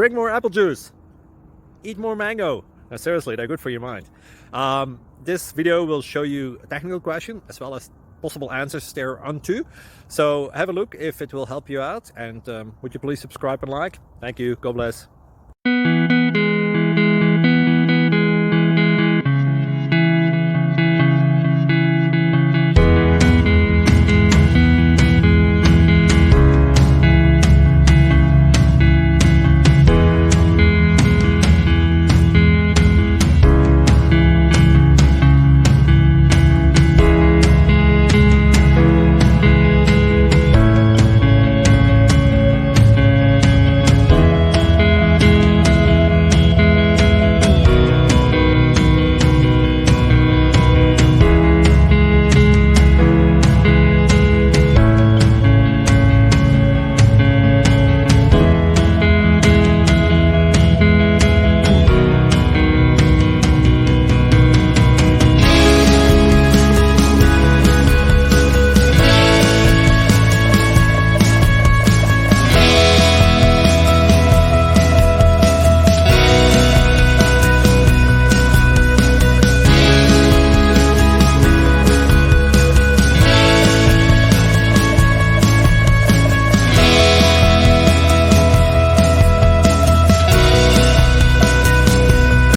drink more apple juice, eat more mango. No, seriously, they're good for your mind. This video will show you a technical question as well as possible answers thereunto. So have a look if it will help you out, and would you please subscribe and like? Thank you. God bless.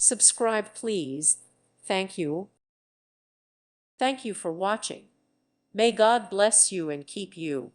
Subscribe, please. Thank you. Thank you for watching. May God bless you and keep you.